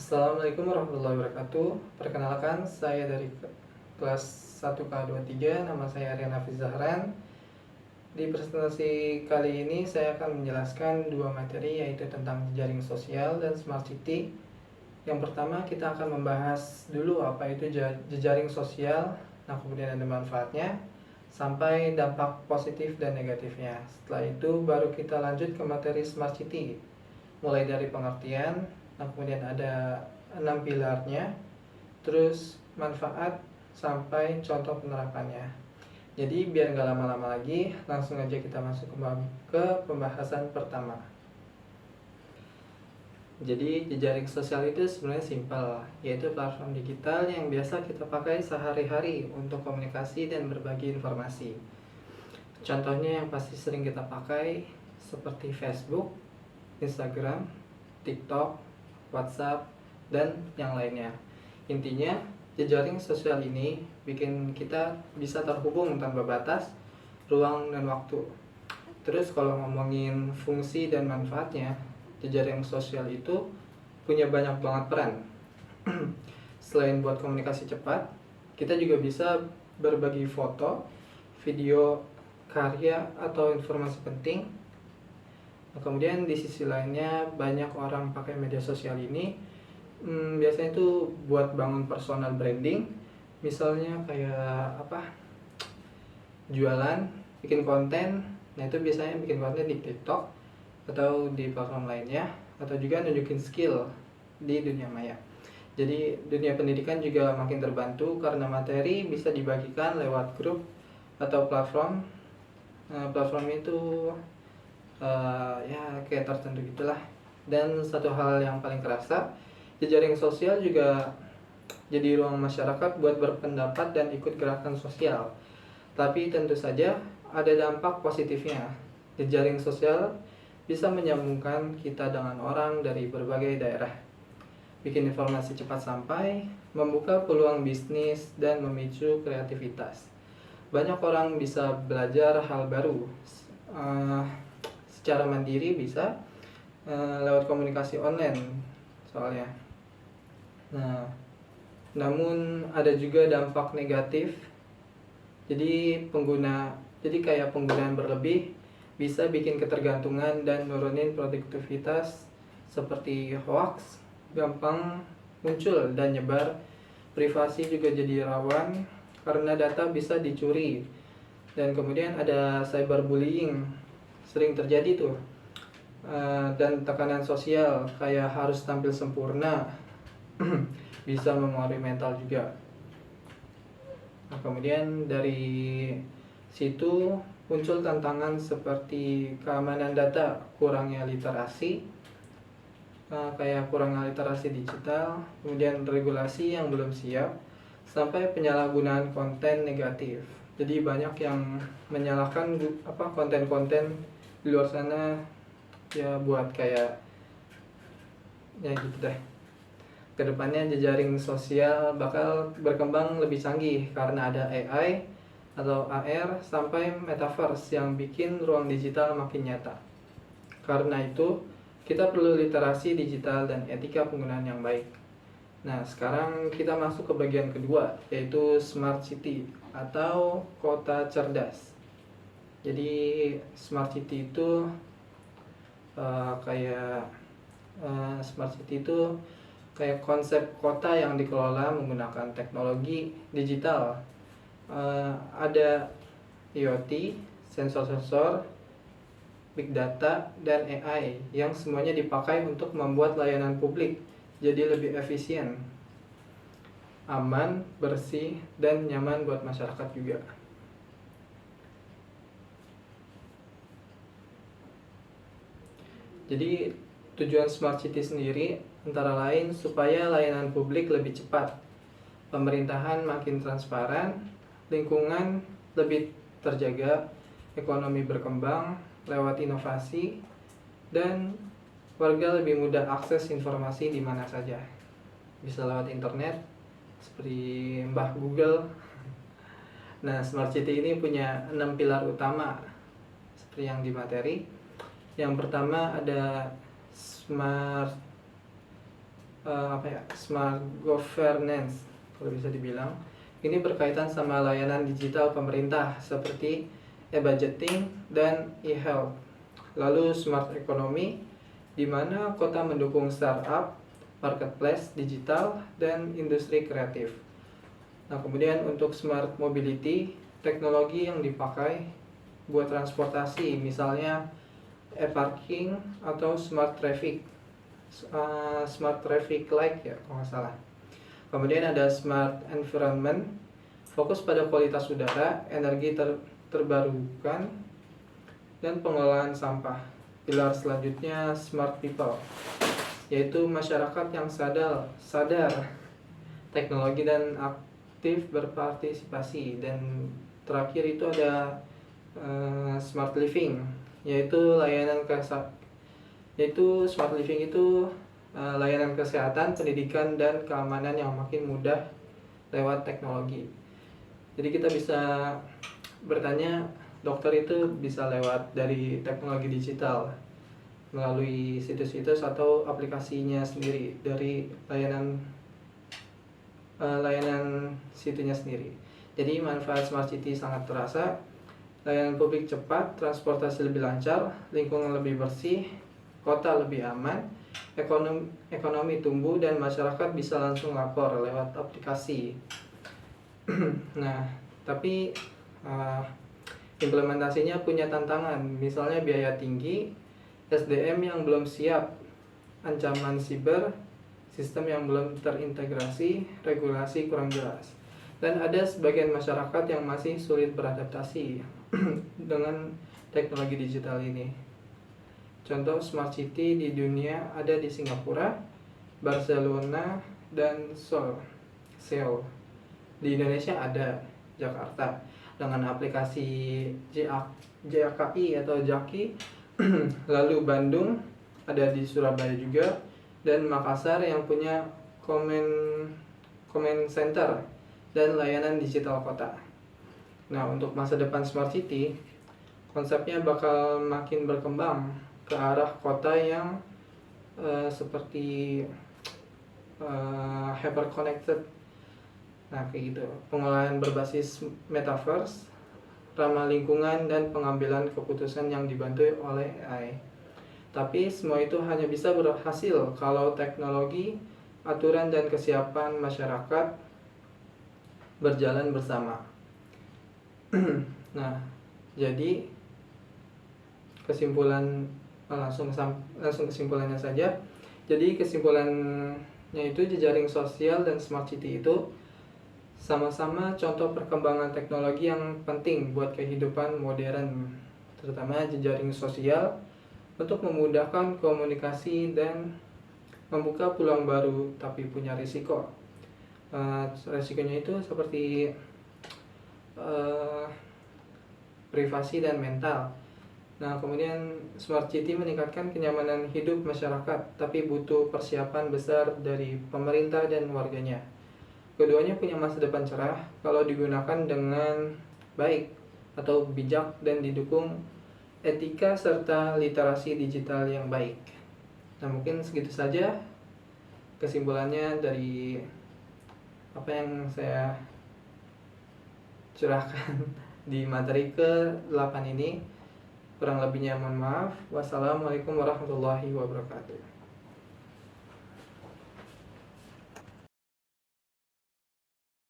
Assalamualaikum warahmatullahi wabarakatuh. Perkenalkan, saya dari kelas 1K23, nama saya Aryan Hafiz Zahran. Di presentasi kali ini saya akan menjelaskan dua materi, yaitu tentang jejaring sosial dan smart city. Yang pertama, kita akan membahas dulu apa itu jejaring sosial, nah kemudian ada manfaatnya, sampai dampak positif dan negatifnya. Setelah itu baru kita lanjut ke materi smart city, mulai dari pengertian, nah kemudian ada 6 pilarnya, terus manfaat sampai contoh penerapannya. Jadi biar nggak lama-lama lagi, langsung aja kita masuk ke pembahasan pertama. Jadi jejaring sosial itu sebenarnya simpel, yaitu platform digital yang biasa kita pakai sehari-hari untuk komunikasi dan berbagi informasi. Contohnya yang pasti sering kita pakai seperti Facebook, Instagram, TikTok, WhatsApp, dan yang lainnya. Intinya, jejaring sosial ini bikin kita bisa terhubung tanpa batas, ruang, dan waktu. Terus kalau ngomongin fungsi dan manfaatnya, jejaring sosial itu punya banyak banget peran. Selain buat komunikasi cepat, kita juga bisa berbagi foto, video, karya, atau informasi penting. Nah, kemudian di sisi lainnya, banyak orang pakai media sosial ini biasanya itu buat bangun personal branding, misalnya kayak jualan, bikin konten. Nah itu biasanya bikin konten di TikTok atau di platform lainnya, atau juga nunjukin skill di dunia maya. Jadi dunia pendidikan juga makin terbantu karena materi bisa dibagikan lewat grup atau platform. Platform itu ya kayak tertentu gitulah. Dan satu hal yang paling kerasa, jejaring sosial juga jadi ruang masyarakat buat berpendapat dan ikut gerakan sosial. Tapi tentu saja ada dampak positifnya. Jejaring sosial bisa menyambungkan kita dengan orang dari berbagai daerah, bikin informasi cepat sampai, membuka peluang bisnis, dan memicu kreativitas. Banyak orang bisa belajar hal baru secara mandiri, bisa lewat komunikasi online soalnya. Nah, namun ada juga dampak negatif. Jadi kayak penggunaan berlebih bisa bikin ketergantungan dan nurunin produktivitas, seperti hoax gampang muncul dan nyebar. Privasi juga jadi rawan karena data bisa dicuri. Dan kemudian ada cyberbullying, sering terjadi tuh. Dan tekanan sosial kayak harus tampil sempurna bisa mempengaruhi mental juga. Nah, kemudian dari situ muncul tantangan seperti keamanan data, kurangnya literasi, kayak kurangnya literasi digital, kemudian regulasi yang belum siap, sampai penyalahgunaan konten negatif. Jadi banyak yang menyalahkan konten-konten di luar sana ya, buat kayak ya gitu deh. Kedepannya jejaring sosial bakal berkembang lebih canggih karena ada AI atau AR sampai metaverse yang bikin ruang digital makin nyata. Karena itu, kita perlu literasi digital dan etika penggunaan yang baik. Nah, sekarang kita masuk ke bagian kedua, yaitu smart city atau kota cerdas. Jadi smart city itu kayak konsep kota yang dikelola menggunakan teknologi digital. Ada IoT, sensor-sensor, big data, dan AI yang semuanya dipakai untuk membuat layanan publik jadi lebih efisien, aman, bersih, dan nyaman buat masyarakat juga. Jadi tujuan smart city sendiri antara lain supaya layanan publik lebih cepat, pemerintahan makin transparan, lingkungan lebih terjaga, ekonomi berkembang lewat inovasi, dan warga lebih mudah akses informasi di mana saja. Bisa lewat internet seperti Mbah Google. Nah, smart city ini punya 6 pilar utama seperti yang di materi. Yang pertama ada smart smart governance kalau bisa dibilang. Ini berkaitan sama layanan digital pemerintah seperti e-budgeting dan e-health. Lalu smart economy, di mana kota mendukung startup, marketplace digital, dan industri kreatif. Nah, kemudian untuk smart mobility, teknologi yang dipakai buat transportasi, misalnya e-parking atau smart traffic light ya kalau nggak salah. Kemudian ada smart environment, fokus pada kualitas udara, energi terbarukan, dan pengelolaan sampah. Pilar selanjutnya smart people, yaitu masyarakat yang sadar teknologi dan aktif berpartisipasi. Dan terakhir itu ada smart living, yaitu smart living itu layanan kesehatan, pendidikan, dan keamanan yang makin mudah lewat teknologi. Jadi kita bisa bertanya, dokter itu bisa lewat dari teknologi digital melalui situs-situs atau aplikasinya sendiri dari layanan situnya sendiri. Jadi manfaat smart city sangat terasa, layanan publik cepat, transportasi lebih lancar, lingkungan lebih bersih, kota lebih aman, ekonomi tumbuh, dan masyarakat bisa langsung lapor lewat aplikasi. Nah, tapi implementasinya punya tantangan, misalnya biaya tinggi, SDM yang belum siap, ancaman siber, sistem yang belum terintegrasi, regulasi kurang jelas, dan ada sebagian masyarakat yang masih sulit beradaptasi dengan teknologi digital ini. Contoh smart city di dunia ada di Singapura, Barcelona, dan Seoul. Di Indonesia ada Jakarta dengan aplikasi JAKI atau Jaki. Lalu Bandung ada di Surabaya juga, dan Makassar yang punya comment center dan layanan digital kota. Nah, untuk masa depan smart city, konsepnya bakal makin berkembang ke arah kota yang seperti hyper connected. Nah, kayak gitu. Pengolahan berbasis metaverse, ramah lingkungan, dan pengambilan keputusan yang dibantu oleh AI. Tapi semua itu hanya bisa berhasil kalau teknologi, aturan, dan kesiapan masyarakat berjalan bersama. Nah, jadi langsung kesimpulannya saja. Jadi kesimpulannya itu jejaring sosial dan smart city itu sama-sama contoh perkembangan teknologi yang penting buat kehidupan modern, terutama jejaring sosial untuk memudahkan komunikasi dan membuka peluang baru, tapi punya risiko. Risikonya itu seperti privasi dan mental. Nah, kemudian smart city meningkatkan kenyamanan hidup masyarakat, tapi butuh persiapan besar dari pemerintah dan warganya. Keduanya punya masa depan cerah kalau digunakan dengan baik atau bijak dan didukung etika serta literasi digital yang baik. Nah, mungkin segitu saja kesimpulannya dari apa yang saya curahkan di materi ke-8 ini. Kurang lebihnya mohon maaf. Wassalamualaikum warahmatullahi wabarakatuh.